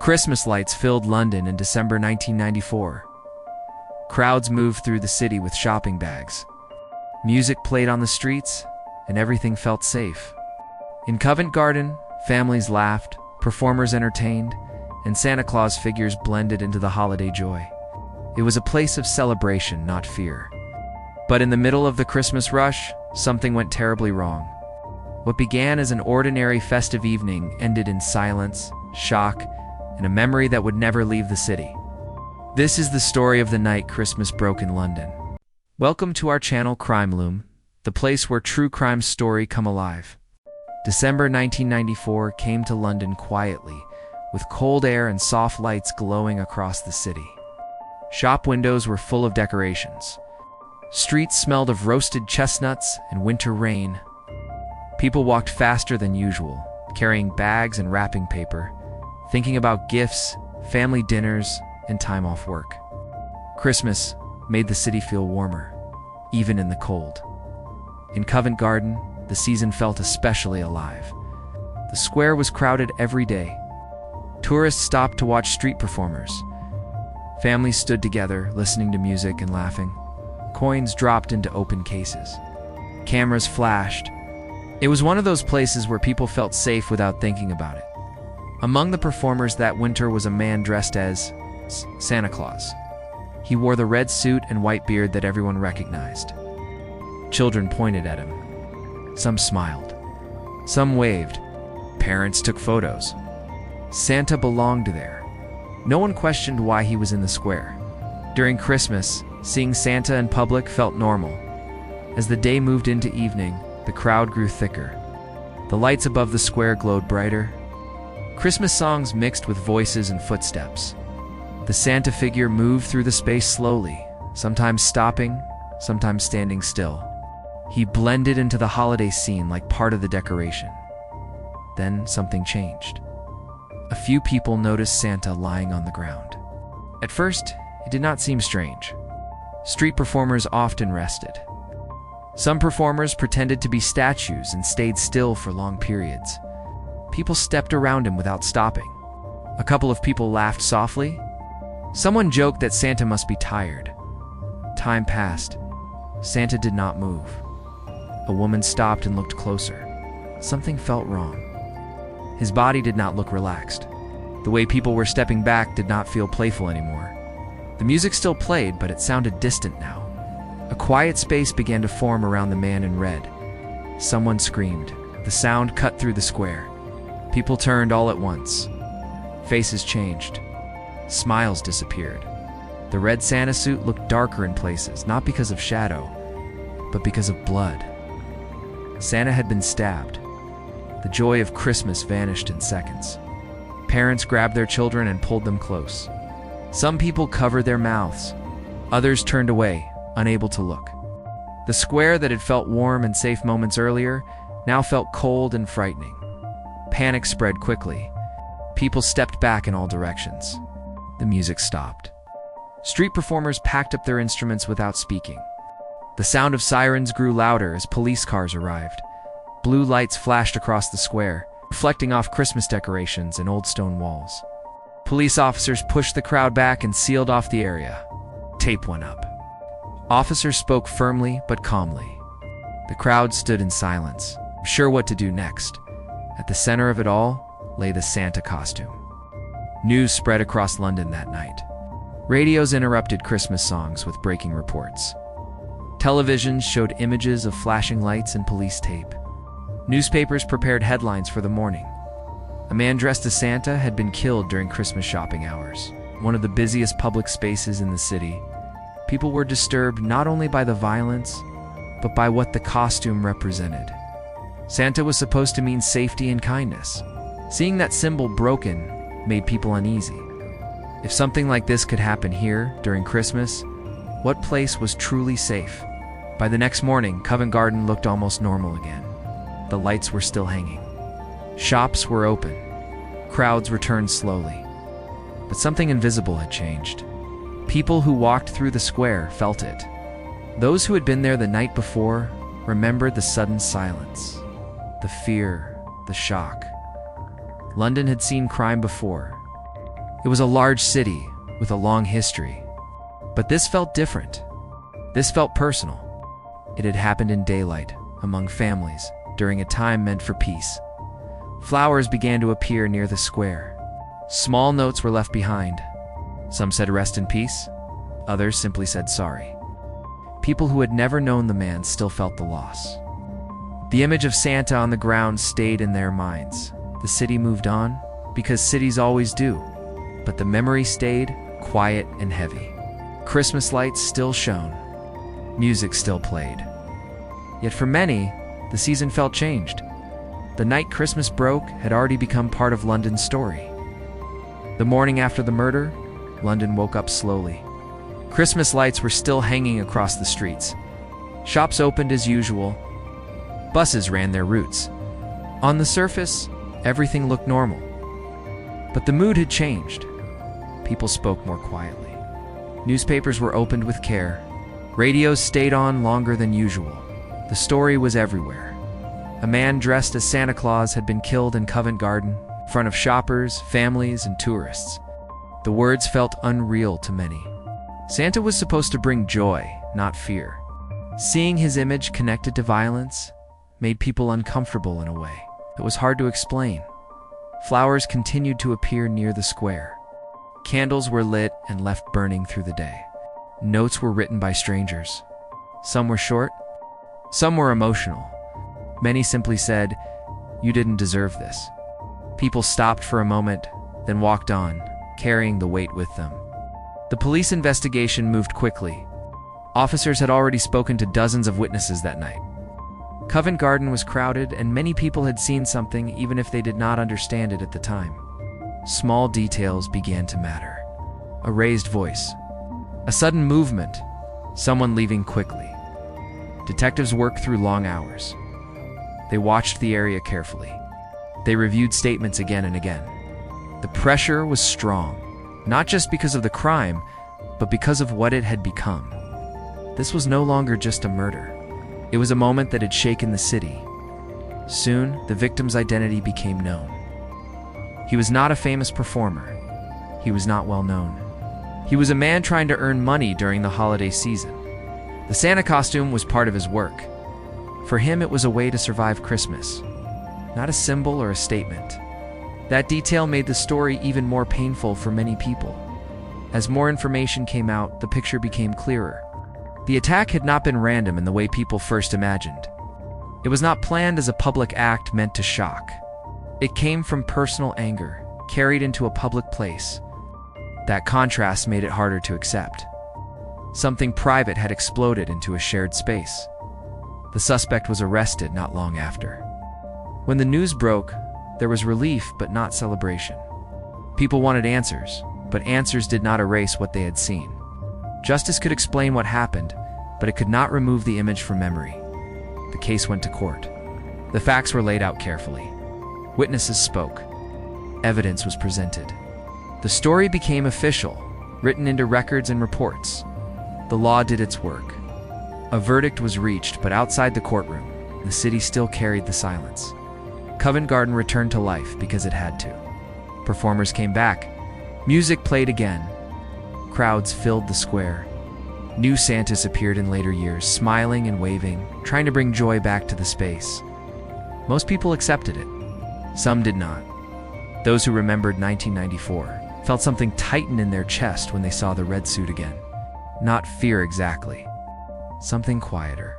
Christmas lights filled London in December 1994. Crowds moved through the city with shopping bags. Music played on the streets, and everything felt safe. In Covent Garden, families laughed, performers entertained, and Santa Claus figures blended into the holiday joy. It was a place of celebration, not fear. But in the middle of the Christmas rush, something went terribly wrong. What began as an ordinary festive evening ended in silence, shock, and a memory that would never leave the city. This is the story of the night Christmas broke in London. Welcome to our channel Crime Loom, the place where true crime stories come alive. December 1994 came to London quietly, with cold air and soft lights glowing across the city. Shop windows were full of decorations. Streets smelled of roasted chestnuts and winter rain. People walked faster than usual, carrying bags and wrapping paper, thinking about gifts, family dinners, and time off work. Christmas made the city feel warmer, even in the cold. In Covent Garden, the season felt especially alive. The square was crowded every day. Tourists stopped to watch street performers. Families stood together, listening to music and laughing. Coins dropped into open cases. Cameras flashed. It was one of those places where people felt safe without thinking about it. Among the performers that winter was a man dressed as Santa Claus. He wore the red suit and white beard that everyone recognized. Children pointed at him. Some smiled. Some waved. Parents took photos. Santa belonged there. No one questioned why he was in the square. During Christmas, seeing Santa in public felt normal. As the day moved into evening, the crowd grew thicker. The lights above the square glowed brighter. Christmas songs mixed with voices and footsteps. The Santa figure moved through the space slowly, sometimes stopping, sometimes standing still. He blended into the holiday scene like part of the decoration. Then something changed. A few people noticed Santa lying on the ground. At first, it did not seem strange. Street performers often rested. Some performers pretended to be statues and stayed still for long periods. People stepped around him without stopping. A couple of people laughed softly. Someone joked that Santa must be tired. Time passed. Santa did not move. A woman stopped and looked closer. Something felt wrong. His body did not look relaxed. The way people were stepping back did not feel playful anymore. The music still played, but it sounded distant now. A quiet space began to form around the man in red. Someone screamed. The sound cut through the square. People turned all at once. Faces changed. Smiles disappeared. The red Santa suit looked darker in places, not because of shadow, but because of blood. Santa had been stabbed. The joy of Christmas vanished in seconds. Parents grabbed their children and pulled them close. Some people covered their mouths. Others turned away, unable to look. The square that had felt warm and safe moments earlier now felt cold and frightening. Panic spread quickly. People stepped back in all directions. The music stopped. Street performers packed up their instruments without speaking. The sound of sirens grew louder as police cars arrived. Blue lights flashed across the square, reflecting off Christmas decorations and old stone walls. Police officers pushed the crowd back and sealed off the area. Tape went up. Officers spoke firmly but calmly. The crowd stood in silence, unsure what to do next. At the center of it all lay the Santa costume. News spread across London that night. Radios interrupted Christmas songs with breaking reports. Televisions showed images of flashing lights and police tape. Newspapers prepared headlines for the morning. A man dressed as Santa had been killed during Christmas shopping hours, one of the busiest public spaces in the city. People were disturbed not only by the violence, but by what the costume represented. Santa was supposed to mean safety and kindness. Seeing that symbol broken made people uneasy. If something like this could happen here during Christmas, what place was truly safe? By the next morning, Covent Garden looked almost normal again. The lights were still hanging. Shops were open. Crowds returned slowly. But something invisible had changed. People who walked through the square felt it. Those who had been there the night before remembered the sudden silence, the fear, the shock. London had seen crime before, It was a large city with a long history. But this felt different. This felt personal. It had happened in daylight, among families, during a time meant for peace. Flowers began to appear near the square. Small notes were left behind. Some said rest in peace. Others simply said sorry. People who had never known the man still felt the loss. The image of Santa on the ground stayed in their minds. The city moved on, because cities always do. But the memory stayed, quiet and heavy. Christmas lights still shone. Music still played. Yet for many, the season felt changed. The night Christmas broke had already become part of London's story. The morning after the murder, London woke up slowly. Christmas lights were still hanging across the streets. Shops opened as usual. Buses ran their routes. On the surface, everything looked normal. But the mood had changed. People spoke more quietly. Newspapers were opened with care. Radios stayed on longer than usual. The story was everywhere. A man dressed as Santa Claus had been killed in Covent Garden, in front of shoppers, families, and tourists. The words felt unreal to many. Santa was supposed to bring joy, not fear. Seeing his image connected to violence made people uncomfortable in a way that was hard to explain. Flowers continued to appear near the square. Candles were lit and left burning through the day. Notes were written by strangers. Some were short, some were emotional. Many simply said, "You didn't deserve this." People stopped for a moment, then walked on, carrying the weight with them. The police investigation moved quickly. Officers had already spoken to dozens of witnesses that night. Covent Garden was crowded, and many people had seen something even if they did not understand it at the time. Small details began to matter. A raised voice, a sudden movement, someone leaving quickly. Detectives worked through long hours. They watched the area carefully. They reviewed statements again and again. The pressure was strong, not just because of the crime, but because of what it had become. This was no longer just a murder. It was a moment that had shaken the city. Soon, the victim's identity became known. He was not a famous performer. He was not well known. He was a man trying to earn money during the holiday season. The Santa costume was part of his work. For him, it was a way to survive Christmas, not a symbol or a statement. That detail made the story even more painful for many people. As more information came out, the picture became clearer. The attack had not been random in the way people first imagined. It was not planned as a public act meant to shock. It came from personal anger, carried into a public place. That contrast made it harder to accept. Something private had exploded into a shared space. The suspect was arrested not long after. When the news broke, there was relief but not celebration. People wanted answers, but answers did not erase what they had seen. Justice could explain what happened, but it could not remove the image from memory. The case went to court. The facts were laid out carefully. Witnesses spoke. Evidence was presented. The story became official, written into records and reports. The law did its work. A verdict was reached, but outside the courtroom, the city still carried the silence. Covent Garden returned to life because it had to. Performers came back. Music played again. Crowds filled the square. New Santas appeared in later years, smiling and waving, trying to bring joy back to the space. Most people accepted it. Some did not. Those who remembered 1994 felt something tighten in their chest when they saw the red suit again. Not fear exactly. Something quieter.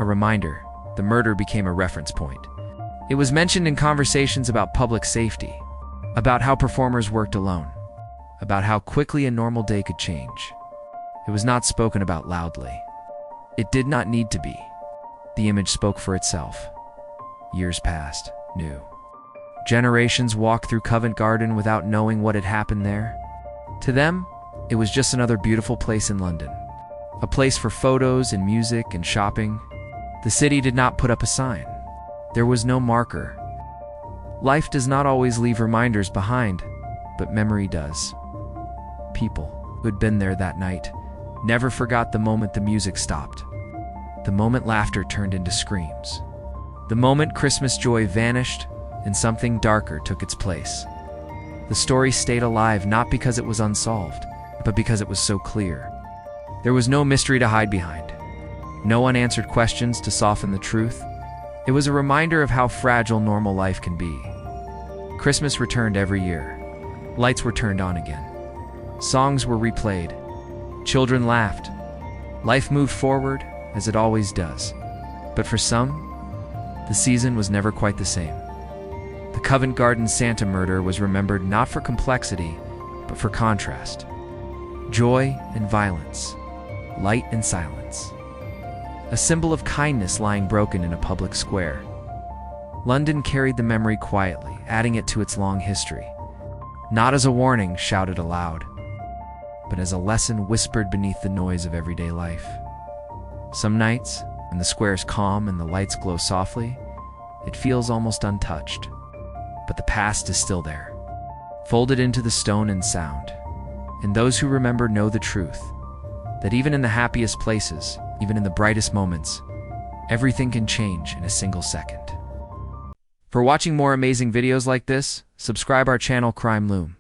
A reminder, the murder became a reference point. It was mentioned in conversations about public safety, about how performers worked alone, about how quickly a normal day could change. It was not spoken about loudly. It did not need to be. The image spoke for itself. Years passed, new. Generations walked through Covent Garden without knowing what had happened there. To them, it was just another beautiful place in London. A place for photos and music and shopping. The city did not put up a sign. There was no marker. Life does not always leave reminders behind, but memory does. People who had been there that night never forgot the moment the music stopped. The moment laughter turned into screams. The moment Christmas joy vanished and something darker took its place. The story stayed alive not because it was unsolved, but because it was so clear. There was no mystery to hide behind, no unanswered questions to soften the truth. It was a reminder of how fragile normal life can be. Christmas returned every year. Lights were turned on again. Songs were replayed. Children laughed. Life moved forward, as it always does. But for some, the season was never quite the same. The Covent Garden Santa murder was remembered not for complexity, but for contrast. Joy and violence, light and silence. A symbol of kindness lying broken in a public square. London carried the memory quietly, adding it to its long history. Not as a warning shouted aloud, but as a lesson whispered beneath the noise of everyday life. Some nights, when the square is calm and the lights glow softly, it feels almost untouched. But the past is still there, folded into the stone and sound. And those who remember know the truth, that even in the happiest places, even in the brightest moments, everything can change in a single second. For watching more amazing videos like this, subscribe our channel Crime Loom.